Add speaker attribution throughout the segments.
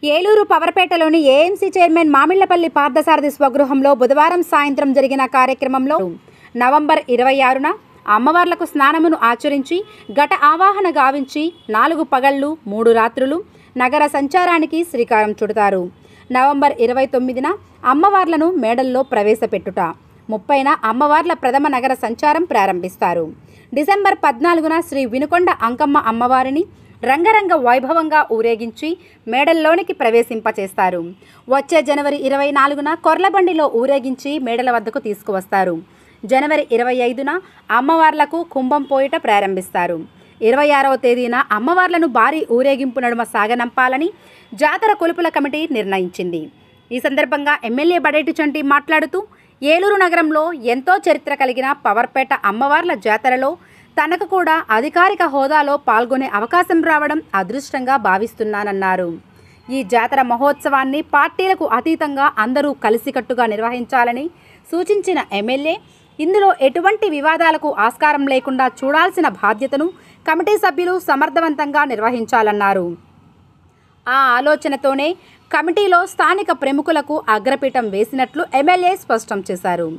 Speaker 1: Eluru పవర్పేటలోని AMC chairman Mamillapalli Parthasarathi స్వగృహంలో బుధవారం సాయంత్రం జరిగిన కార్యక్రమంలో నవంబర్ 26న అమ్మవార్లకు స్నానమును ఆచరించి ఘట ఆవాహన గావించి 4 పగళ్లు 3 రాత్రులు నగర సంచారానికి శ్రీకారం చుడతారు. నవంబర్ 29న అమ్మవార్లను మేడల్లో ప్రవేశపెట్టుట, 30న అమ్మవార్ల ప్రథమ నగర సంచారం ప్రారంభిస్తారు. డిసెంబర్ 14న శ్రీ వినుకొండ అంకమ్మ అమ్మవారిని రంగరంగ వైభవంగా ఊరేగించి మేడల్లోనికి ప్రవేశింపచేస్తారు. వచ్చే జనవరి 24న కొర్లబండిలో ఊరేగించి మేడల వద్దకు తీసుకువస్తారు. జనవరి 25న అమ్మవార్లకు కుంభం పోయిట ప్రారంభిస్తారు. 26వ తేదీన అమ్మవార్లను భారీ ఊరేగింపు నడుమ సాగనంపాలని జాతర కొలుపుల కమిటీ నిర్ణయించింది. ఈ సందర్భంగా ఎమ్మెల్యే బడేటి చంటి మాట్లాడుతూ, ఏలూరు నగరంలో ఎంతో చరిత్ర కలిగిన పవర్పేట అమ్మవార్ల జాతరలో తనకు కూడా అధికారిక హోదాలో పాల్గొనే అవకాశం రావడం అదృష్టంగా భావిస్తున్నానన్నారు. ఈ జాతర మహోత్సవాన్ని పార్టీలకు అతీతంగా అందరూ కలిసికట్టుగా నిర్వహించాలని సూచించిన ఎమ్మెల్యే, ఇందులో ఎటువంటి వివాదాలకు ఆస్కారం లేకుండా చూడాల్సిన బాధ్యతను కమిటీ సభ్యులు సమర్థవంతంగా నిర్వహించాలన్నారు. ఆ ఆలోచనతోనే కమిటీలో స్థానిక ప్రముఖులకు అగ్రపీఠం వేసినట్లు ఎమ్మెల్యే స్పష్టం చేశారు.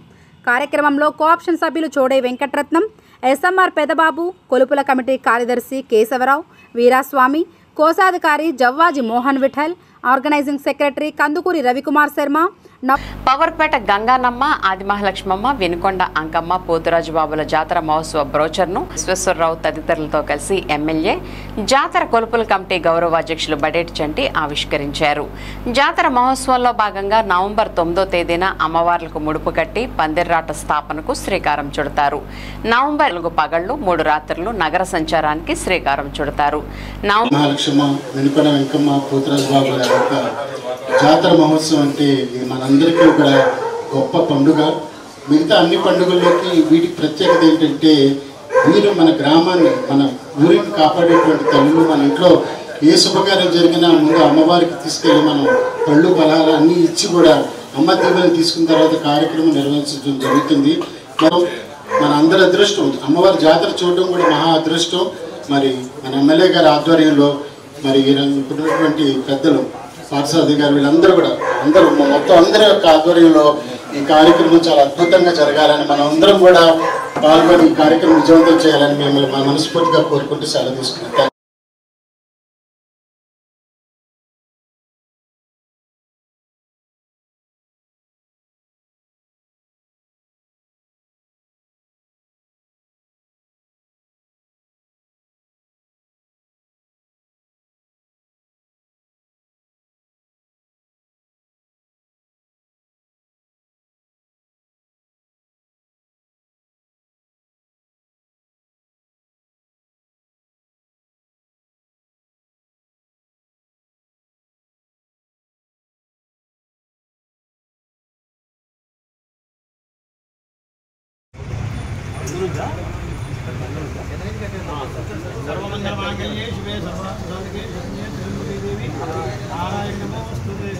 Speaker 1: కార్యక్రమంలో కోఆప్షన్ సభ్యులు చోడే వెంకటరత్నం, ఎస్ఎంఆర్ పెదబాబు, కొలుపుల కమిటీ కార్యదర్శి కేశవరావు, వీరాస్వామి, కోశాధికారి జవ్వాజి మోహన్ విఠల్, ఆర్గనైజింగ్ సెక్రటరీ కందుకూరి రవికుమార్ శర్మ,
Speaker 2: పవర్పేట గంగానమ్మ, ఆదిమహాలక్ష్మమ్మ, వినుకొండ అంకమ్మ, పోతురాజు బాబుల జాతర మహోత్సవ బ్రోచర్ను విశ్వేశ్వరరావు తదితరులతో కలిసి ఎమ్మెల్యే జాతర కొలుపుల కమిటీ గౌరవాధ్యక్షులు బడేటి చంటి ఆవిష్కరించారు. జాతర మహోత్సవంలో భాగంగా నవంబర్ 9వ తేదీన అమ్మవార్లకు ముడుపు కట్టి పందిర్రాట స్థాపనకు శ్రీకారం చుడతారు. నవంబర్ 4 పగళ్లు 3 రాత్రులు నగర సంచారానికి శ్రీకారం చుడతారు.
Speaker 3: జాతర మహోత్సవం అంటే ఇది మనందరికీ ఒక గొప్ప పండుగ. మిగతా అన్ని పండుగల్లోకి వీటికి ప్రత్యేకత ఏంటంటే, వీరు మన గ్రామాన్ని, మన ఊరిని కాపాడేటువంటి తల్లులు. మన ఇంట్లో ఏ శుభకార్యం జరిగినా ముందు అమ్మవారికి తీసుకెళ్ళి మనం పళ్ళు ఫలాలు అన్నీ ఇచ్చి కూడా అమ్మ దీవెన తీసుకున్న తర్వాత కార్యక్రమం నిర్వహించడం జరుగుతుంది. మన అందరి అదృష్టం, అమ్మవారి జాతర చూడడం కూడా మహా అదృష్టం. మరి మన ఎమ్మెల్యే గారి ఆధ్వర్యంలో, మరి ఇప్పుడున్నటువంటి పెద్దలు పార్థసారథి గారు, వీళ్ళందరూ కూడా మొత్తం అందరి యొక్క ఆధ్వర్యంలో ఈ కార్యక్రమం చాలా అద్భుతంగా జరగాలని, మనం అందరం కూడా పాల్గొని ఈ కార్యక్రమం విజయవంతం చేయాలని మిమ్మల్ని మనస్ఫూర్తిగా కోరుకుంటూ సెలవు తీసుకుంటాం.
Speaker 4: सर्वमंगलमांगल्ये शिवे सर्वार्थसाधके शरण्ये त्र्यंबके देवी नारायणी नमोस्तुते।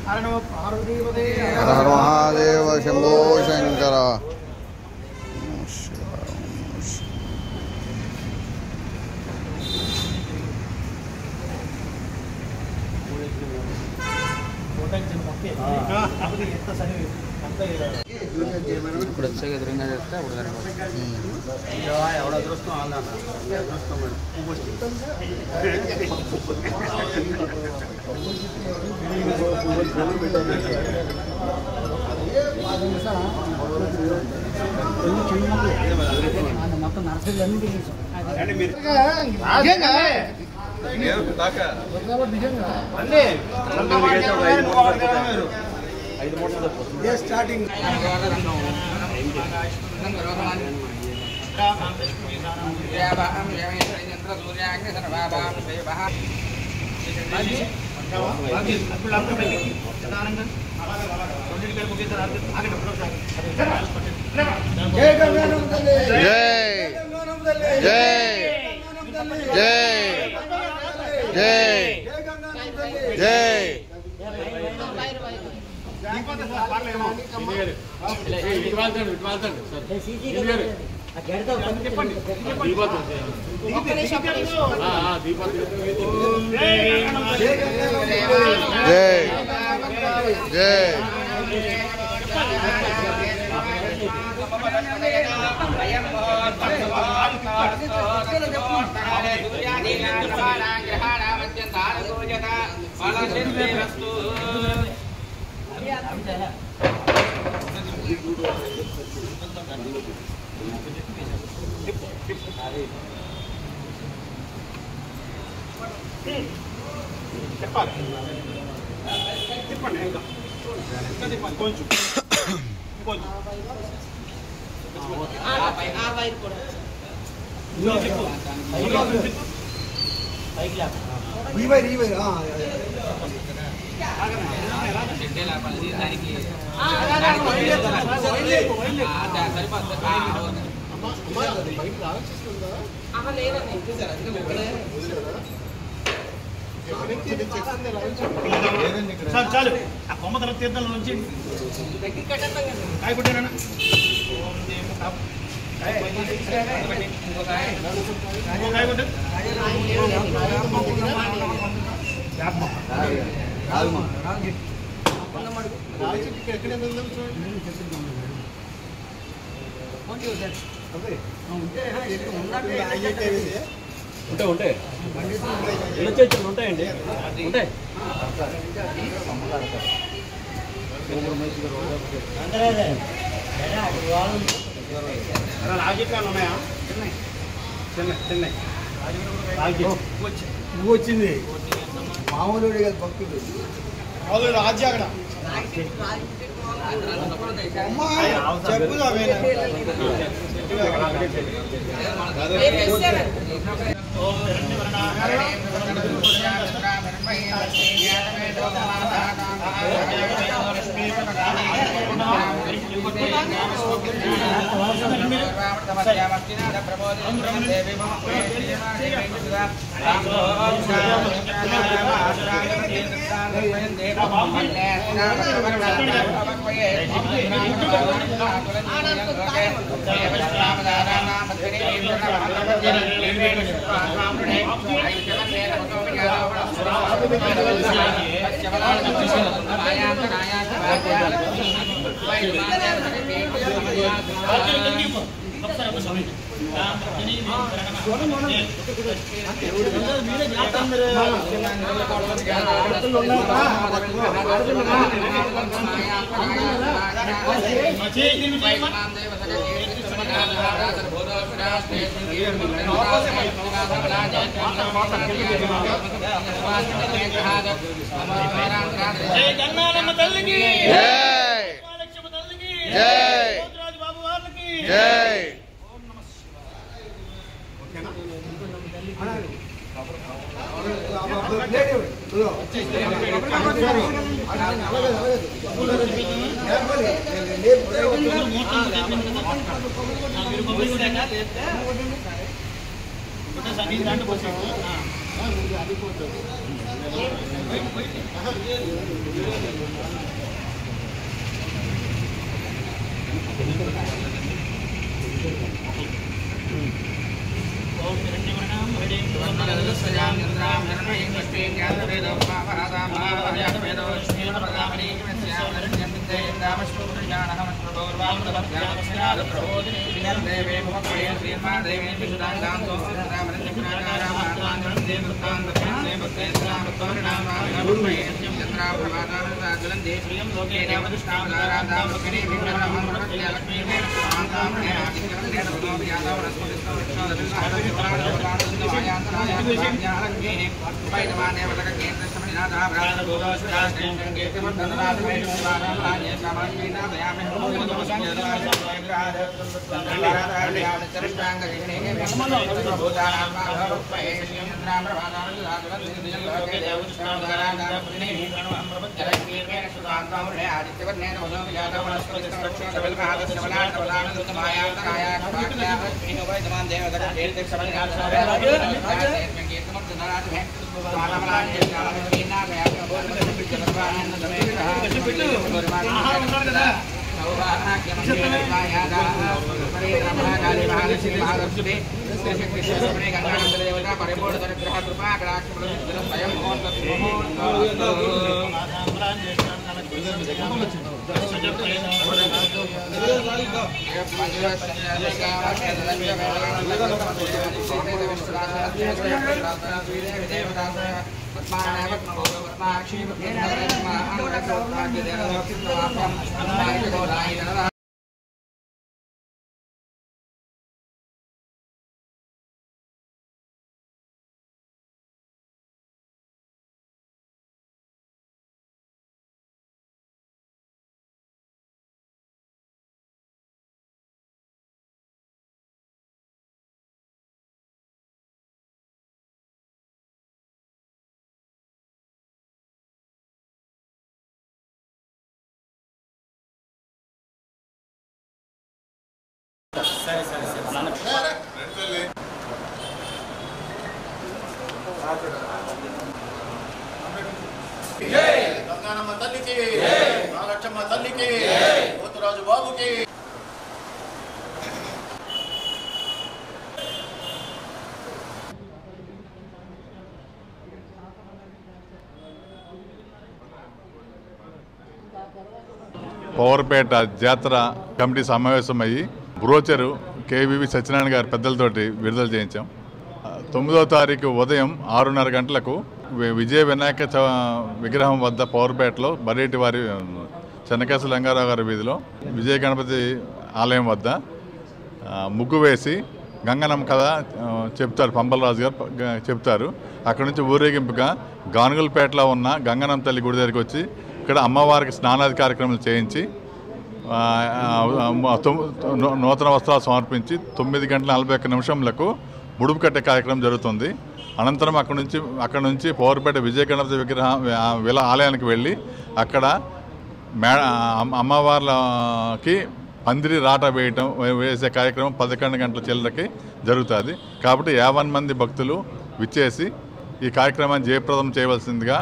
Speaker 4: हर नमः पार्वतीपते हर
Speaker 5: महादेव शंभो शंकर।
Speaker 6: ఇప్పుడు వచ్చే ఎదురుగా చేస్తే అప్పుడు ఎవడ అదృష్టం ఆందన్న అదృష్టం
Speaker 4: మొత్తం నర్సరీలన్నీ స్టార్టింగ్ చాలు ఆ కొమ్మ తల తీర్థం నుంచి కాయకొట్టానా
Speaker 6: ఉంటాయి ఉంటాయండి ఉంటాయి
Speaker 4: రాజకీయాలు ఉన్నాయా చెన్నై నువ్వు వచ్చింది మామూలు భక్తుడు మామూలు రాజ్య అక్కడ
Speaker 7: గంగానమ్మ తల్లికి, నాగక్షమ్మ తల్లికి, పోతురాజు బాబుకి.
Speaker 8: పవర్పేట జాతర కమిటీ సమావేశమయ్యి బ్రోచరు కేవీవి సత్యనారాయణ గారి పెద్దలతోటి విడుదల చేయించాం. 9వ తారీఖు ఉదయం 6:30 గంటలకు విజయ వినాయక విగ్రహం వద్ద పవర్పేటలో బరేటి వారి చెన్నకేశ్వర రంగారావు గారి వీధిలో విజయ గణపతి ఆలయం వద్ద ముగ్గు వేసి గంగనమ్మ కథ చెప్తారు, పంబలరాజు గారు చెప్తారు. అక్కడి నుంచి ఊరేగింపుగా గానుగులపేటలో ఉన్న గంగనమ్మ తల్లి గుడి దగ్గరికి వచ్చి ఇక్కడ అమ్మవారికి స్నానాది కార్యక్రమాలు చేయించి నూతన వస్త్రాలు సమర్పించి 9:41 ముడుపు కట్టే కార్యక్రమం జరుగుతుంది. అనంతరం అక్కడ నుంచి పవర్పేట విజయ గణపతి విగ్రహం ఆలయానికి వెళ్ళి అక్కడ అమ్మవార్లకి పందిరి రాట వేసే కార్యక్రమం 11 గంటల చిల్లరకి జరుగుతుంది. కాబట్టి 50 మంది భక్తులు విచ్చేసి ఈ కార్యక్రమాన్ని జయప్రదం చేయవలసిందిగా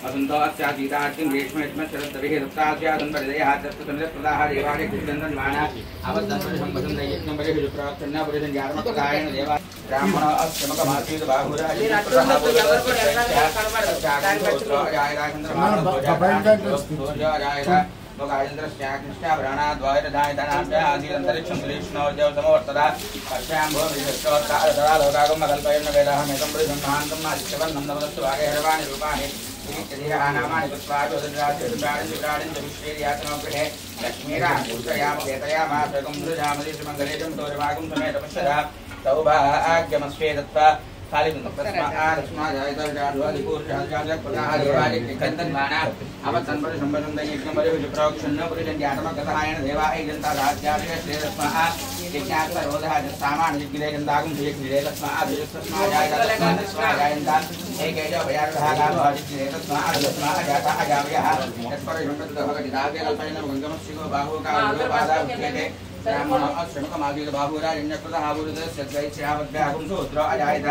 Speaker 6: वसंतो अस्यातीतार्तिं ग्रीष्मेष्म शरद्भिः दत्तास्यादन्वरिदयः तत्त्वसंप्रदाः देवालये कृतन्दन्माना अवद्दन्वरिसंवसन्दयज्ञं परिः विप्राप्तन्न परिजन् यात्मकदायन देवा ब्राह्मणो अस्यमकमासीत् बाहुराजः लोकायन्द्रस्याकृष्णाभ्राणाद्वायरदायतनाभ्यासीदन्तरिक्षं ग्रीष्णोर्जवसमवर्तदा कर्ष्याम्भो विशिष्टोत्तरा लोकागं कल्पयन्न वेदाहमेकं परिसंहान्तं आदित्यवन्नं नमस्तु वागैर्वाणि रूपाणि नामानि पुष्पादिराजराजविश्वेर्यातनोगृहे लक्ष्मीरामूर्तयामकेतयामासगं मृजामदेशमङ्गलेशं तोरमागं समेतपश्यदा सौभाग्यमस्वे दत्त्वा ब्राह्मण श्रमकमागीत बाहुराजन्यकृतः बुरुदस्यद्वैश्यावद्व्यागुं सूत्र अजायत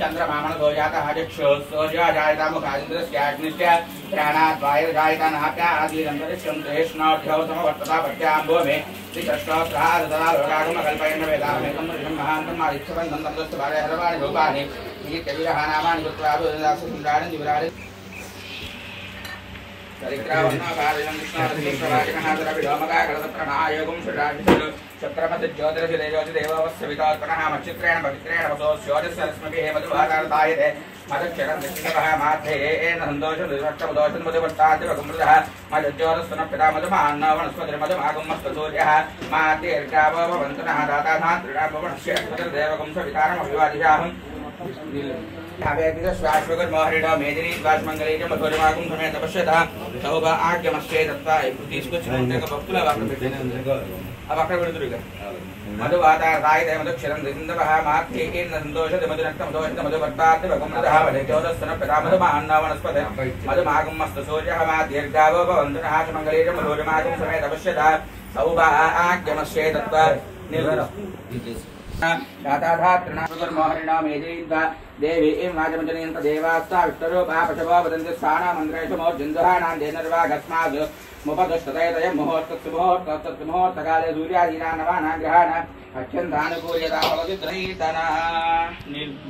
Speaker 9: चंद्रमामन जाता हजक्षो सूर्य जाता मुखादिंद्र स्याग्निश्च प्राणात् वायु जाता नाट्या आदि अंतरिक्षं देशनाढ्यौ समवर्तता पट्याम्बो मे श्रीकृष्णोत्तरादतरा लोकागम कल्पयन् वेदामेकं ऋषं महान्तं आदित्यवन्दं तमस्तु भारे हरवाणि भूपानि ये कविरहानामानि गुत्वाबुदासुंदानि दिवराणि चरित्रावन्नाकारिणं कृष्णादिकृष्णवाचिनहादरविलोमकाकरदप्रणायोगं सुराजिषु चक्रमति ज्योतिरशिदेवोजिदेववस्यवितात्मनः मच्चित्रेण पवित्रेण वसो स्योजस्वरस्मभिः मधुभागार्तायते मधुक्षरं दक्षिणतः माध्येन सन्तोषं दुर्भक्षमदोषं मधुवर्तादिवगुमृतः मधुज्योतस्वनपिता मधुमान्नवनस्पतिर्मधुमागुमस्तसूर्यः मात्यैर्गाववन्तनः दाता धातृणाभवनस्य देवगुं सवितारमभिवादिशाहम् श्वाश्वगर्महरिण मेदिनी द्वाश्मंगली मधुरमागुं समेत पश्यता सौभ आज्ञमस्ते दत्ता తీసుకొచ్చినంత భక్తుల అక్కడ మధువాతాయ మధుక్షరం దిందవః మాత్యేన సంతోషద మధునక్తం దోషద మధువర్తాత్ వగమదః వదేజోదస్న పితామధుమాన్న వనస్పత మధుమాగం మస్త సూర్యః మా దీర్ఘావో భవంతునః మంగళేజ మధురమాగం సమేత పశ్యతా సౌభ ఆజ్ఞమస్తే దత్తా देवी एवं राजमंजनीयंत देवास्ता विष्णुरूपा पशवो वदन्ति स्थानामन्त्रेषु मोर्जिन्दुहानां देनर्वागस्माद् मुपदुष्टतयतय मुहूर्तकाले सूर्यादीनां नवानां ग्रहाणाम् अत्यन्तानुकूल्यता भवति त्रयीतना
Speaker 3: ఎంత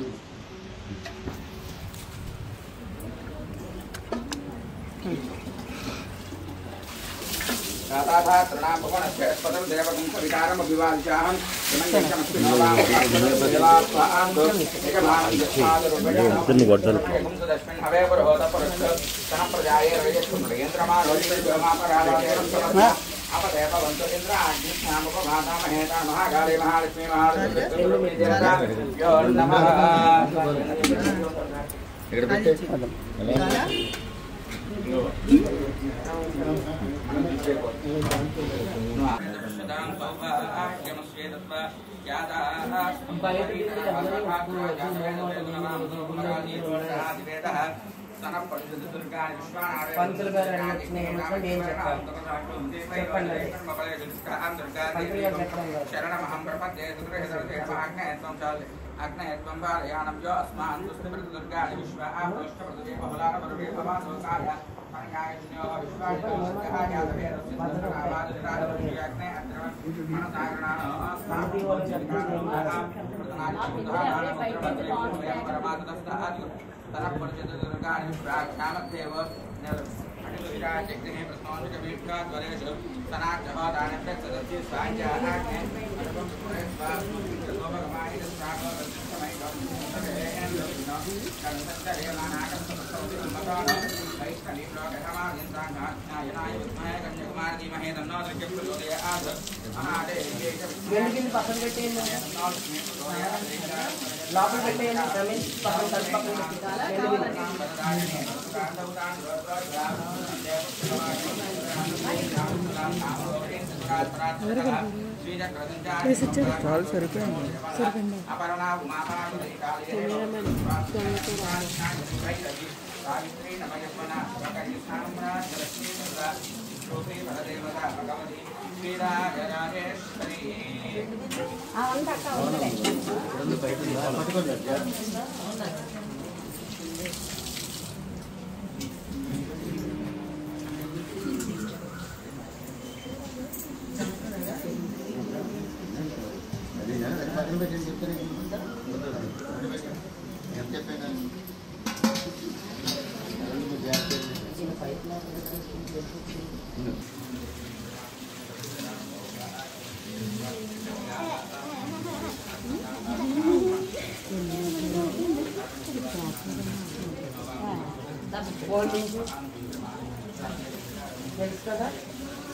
Speaker 10: తెలుసు కదా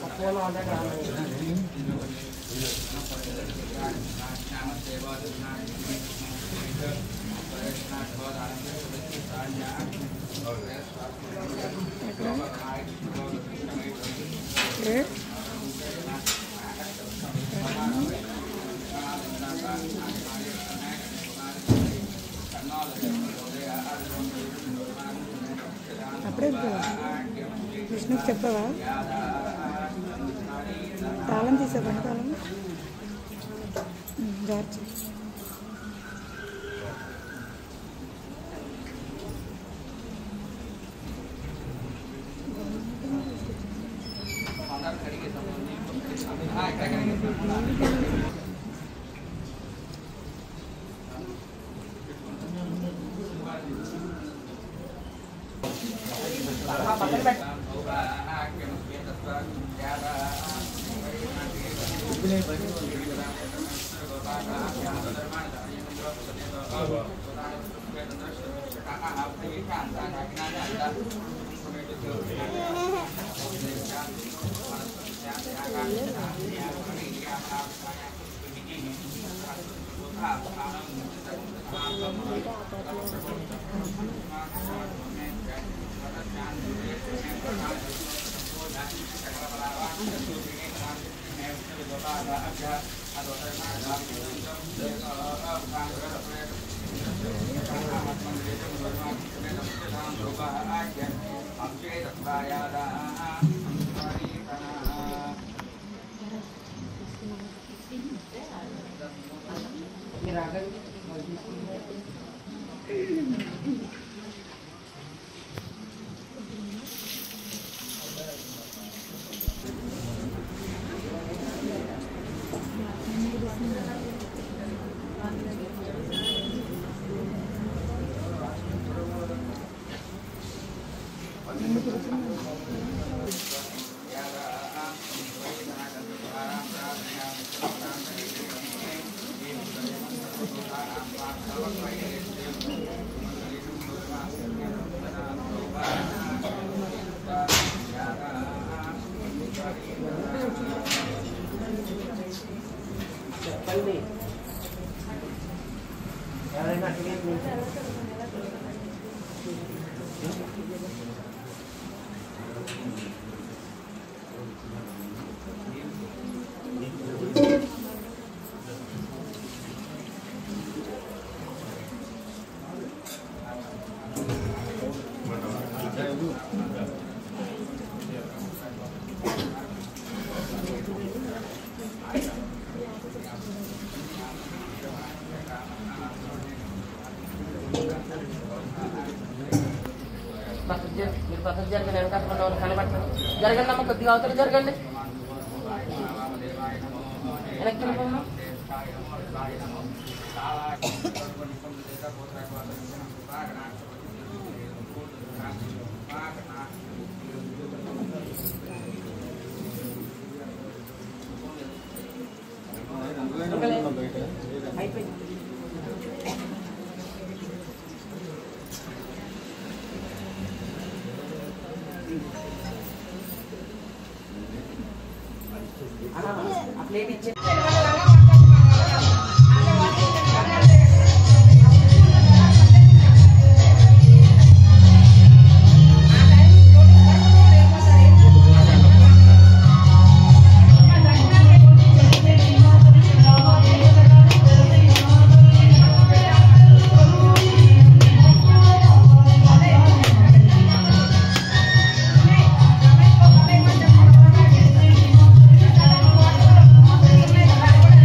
Speaker 10: అపోలో ఆర్డర్
Speaker 11: అప్పుడే విష్ణుకి చెప్పవా తాళం తీసేవ్వండి తాళం జార్జ్
Speaker 10: మీరు పక్కకు జరగండి, వెనకాల వాళ్ళు కనబడతారు. జరగండి అమ్మ, కొద్దిగా అవతల జరగండి. వెనక్కి వెళ్ళిపోమ్మా. అయిపోయింది. ఆ ప్లేట్ ఇచ్చే
Speaker 12: Gracias.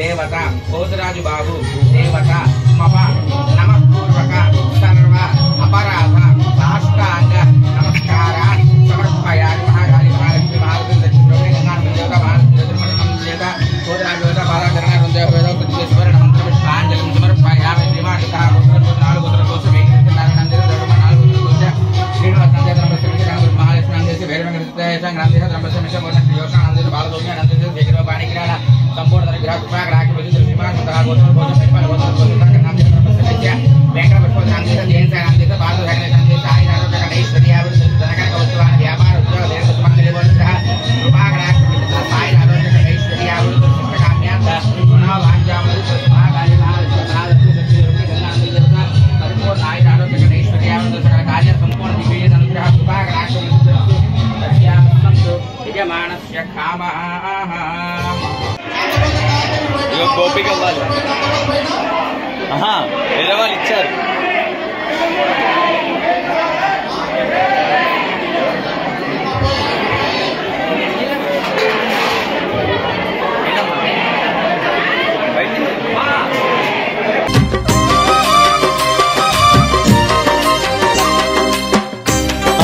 Speaker 9: దేవత పోతురాజు బాబు దేవత మమ నమఃపూర్వక సర్వ అపరాధ సాష్టాంగ నమస్కార సమర్పయామి మహాకాళి మహాలక్ష్మి మహాలక్ష్మి లక్ష్మీ గంగానమ్మ దేవత మహాలక్ష్మి దేవత పోతురాజు దేవత బాలాచరణ రుందేవ వేద కుటిశ్వరణ మంత్ర పుష్పాంజలిం సమర్పయామి శ్రీమాత నాలుగు కోసం నారాయణ దేవ నాలుగు శ్రీనివాస దేవత మహాలక్ష్మి అందేసి వేరే గ్రంథి బ్రహ్మశమిష మూల శ్రీయోష ఆనంద బాలదోష అనంత జగన్ బాణికిరాల సంపూర్ణ విగ్రహ కృపా గ్రాహక విధి శ్రీమాన్ మంత్ర గోత్ర భోజన పరిపాల గోత్ర గోత్ర నామ బ్రహ్మశమిష వెంకట పుష్ప నామదేశ జైన్ సా నామదేశ బాల హరి నామదేశ ఆయి ఆరోగ్య ఐశ్వర్య అభివృద్ధి ధనకర కౌశల వ్యాపార ఉద్యోగ దేశ సుమంగళ నివోత్సవ కృపా గ్రాహక విధి సాయి ఆరోగ్య ఐశ్వర్య అభివృద్ధి శిష్ట కామ్యార్థ పునః వాంఛామది మహాకాళి మహాలక్ష్మి గంగానంద దేవత పరిపూర్ణ ఆయి ఆరోగ్య ఐశ్వర్య అభివృద్ధి సకల కార్య సంపూర్ణ దివ్య అనుగ్రహ కృపా గ్రాహక యజమానస్య కామః
Speaker 12: గోపిక వాళ్ళు వేరే వాళ్ళు ఇచ్చారు.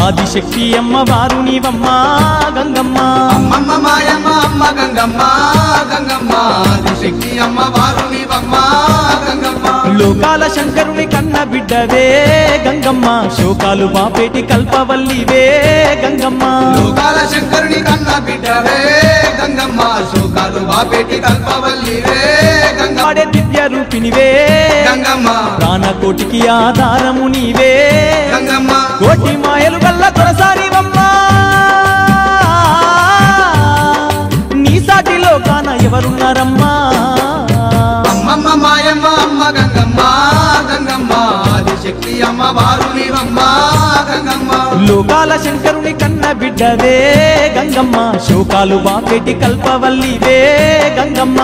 Speaker 13: ఆదిశక్తి అమ్మవారు నీవమ్మ గంగమ్మ
Speaker 4: అమ్మమ్మ మాయమ్మ అమ్మ గంగమ్మ గంగమ్మ ఆదిశక్తి అమ్మవారు నీవమ్మ గంగమ్మ
Speaker 13: లోకాల శంకరుని కన్న బిడ్డవే గంగమ్మ శోకాలు బాపేటి కల్పవల్లివే గంగమ్మ
Speaker 4: లోకాల శంకరుని కన్న బిడ్డవే గంగమ్మ శోకాలు బాపేటి కల్పవల్లివే గంగమ్మ
Speaker 13: దివ్య రూపినివే
Speaker 4: గంగమ్మ
Speaker 13: ప్రాణకోటికి ఆధారము నీవే
Speaker 4: గంగమ్మ
Speaker 13: కోటి మాయలు గల్ల కొరసారివమ్మ నీ సాటిలో కాన ఎవరున్నారమ్మా
Speaker 4: అమ్మమ్మ మాయమ్మ అమ్మ గంగమ్మ గంగమ్మ ఆదిశక్తి అమ్మవారు నీవమ్మ గంగమ్మ
Speaker 13: లోకాల శంకరుని కన్న బిడ్డవే గంగమ్మ శోకాలు బాపెట్టి కల్పవల్లివే గంగమ్మ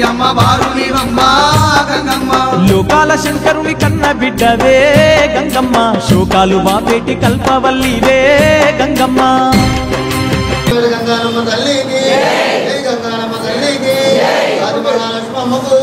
Speaker 4: అమ్మవారు నీవమ్మ గంగమ్మ
Speaker 13: లోకాల శంకరుని కన్న బిడ్డవే గంగమ్మ శోకాలు బాపెట్టి కల్పవల్లివే గంగమ్మ
Speaker 3: గంగానమ్మ తల్లికి గంగానమ్మ తల్లికి ఆది మహాలక్ష్మి అమ్మకు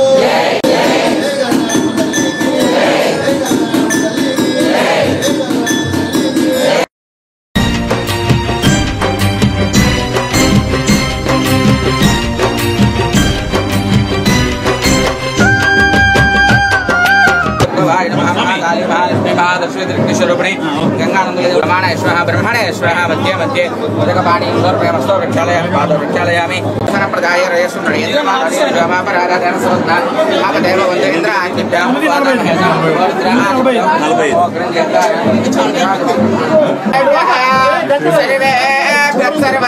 Speaker 9: ब्रह्मणेश्वर मध्ये मध्ये उदकपाणी प्रेमस्तो वृक्षालय पादो वृक्षालयामि प्रदाय रेशुदेव वंदेन्द्र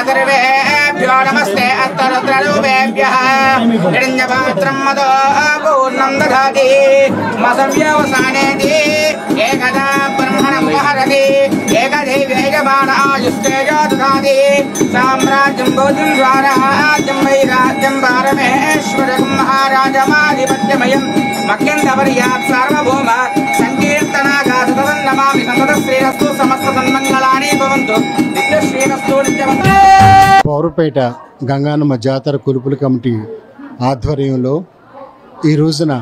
Speaker 9: सर्वेभ्यो नमस्ते अस्तरुद्ररूपेभ्यः हिरण्यपात्रं मदो पूर्णं दधाति मसव्यवसानेति एकदा ब्रह्मणं वहरति एकदेव्यैकबाणायुष्टेजो दधाति साम्राज्यं भोजं स्वाराज्यं वैराज्यं पारमेश्वरं महाराजमाधिपत्यमयं मह्यन्तपर्यात् सार्वभौम संकीर्तनागासुतं नमामि संततश्रीरस्तु समस्तसन्मङ्गलानि भवन्तु नित्यश्रीरस्तु नित्यवन्तु
Speaker 3: పౌరపేట గంగానమ్మ జాతర కొలుపుల కమిటీ ఆధ్వర్యంలో ఈ రోజున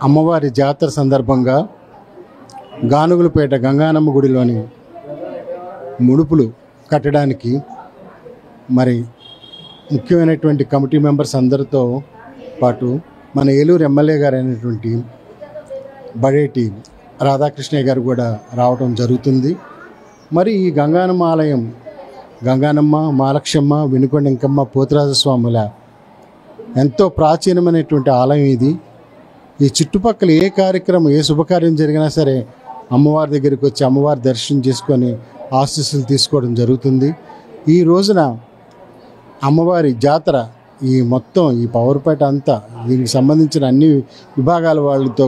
Speaker 3: అమ్మవారి జాతర సందర్భంగా గానుగులపేట గంగానమ్మ గుడిలోని ముడుపులు కట్టడానికి మరి ముఖ్యమైనటువంటి కమిటీ మెంబర్స్ అందరితో పాటు మన ఏలూరు ఎమ్మెల్యే గారు అయినటువంటి బడేటి రాధాకృష్ణయ్య గారు కూడా రావడం జరుగుతుంది. మరి ఈ గంగానమ్మ ఆలయం గంగానమ్మ మాలక్షమ్మ వినుకొండ ఇంకమ్మ పోతురాజస్వాముల ఎంతో ప్రాచీనమైనటువంటి ఆలయం ఇది. ఈ చుట్టుపక్కల ఏ కార్యక్రమం ఏ శుభకార్యం జరిగినా సరే అమ్మవారి దగ్గరికి వచ్చి అమ్మవారి దర్శనం చేసుకొని ఆశీస్సులు తీసుకోవడం జరుగుతుంది. ఈ రోజున అమ్మవారి జాతర ఈ మొత్తం ఈ పౌరపేట అంతా దీనికి సంబంధించిన అన్ని విభాగాల వాళ్ళతో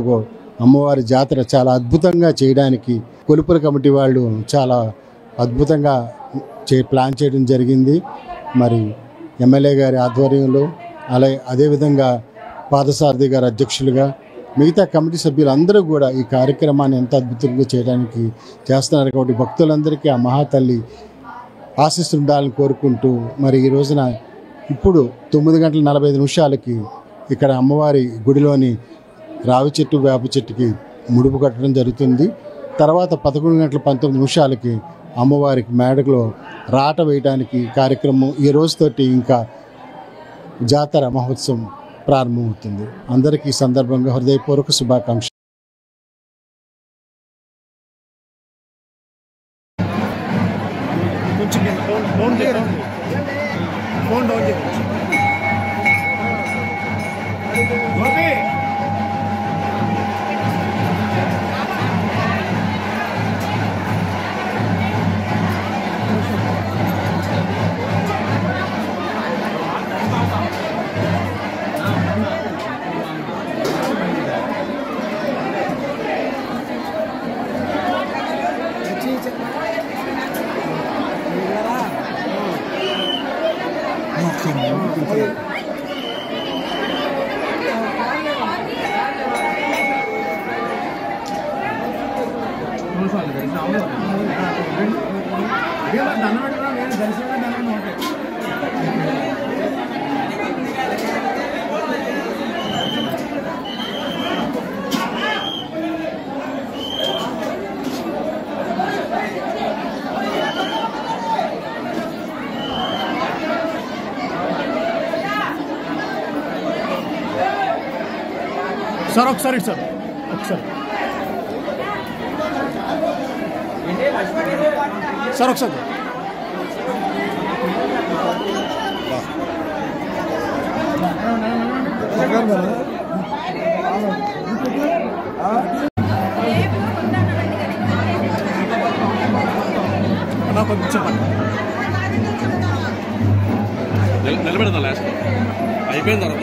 Speaker 3: అమ్మవారి జాతర చాలా అద్భుతంగా చేయడానికి కొలుపుల కమిటీ వాళ్ళు చాలా అద్భుతంగా ప్లాన్ చేయడం జరిగింది. మరి ఎమ్మెల్యే గారి ఆధ్వర్యంలో అదేవిధంగా పాదసారథి గారు అధ్యక్షులుగా మిగతా కమిటీ సభ్యులు అందరూ కూడా ఈ కార్యక్రమాన్ని ఎంత అద్భుతంగా చేయడానికి చేస్తున్నారు. కాబట్టి భక్తులందరికీ ఆ మహాతల్లి ఆశీస్సులు ఉండాలని కోరుకుంటూ మరి ఈ రోజున ఇప్పుడు 9:45 ఇక్కడ అమ్మవారి గుడిలోని రావి చెట్టు వేప చెట్టుకి ముడుపు కట్టడం జరుగుతుంది. తర్వాత 11:19 అమ్మవారికి మేడలో రాట వేయడానికి కార్యక్రమం ఈ రోజుతోటి ఇంకా జాతర మహోత్సవం ప్రారంభమవుతుంది. అందరికీ ఈ సందర్భంగా హృదయపూర్వక శుభాకాంక్షలు.
Speaker 14: సార్ ఒకసారి సార్ ఒకసారి సార్ ఒకసారి
Speaker 12: నిలబెడతా లాస్ట్ అయిపోయిన తర్వాత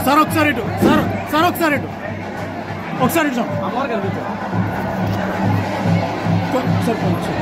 Speaker 14: సార్ ఒకసారి ఇటు సార్ ఒకసారి ఇటు సార్ సార్ కొంచెం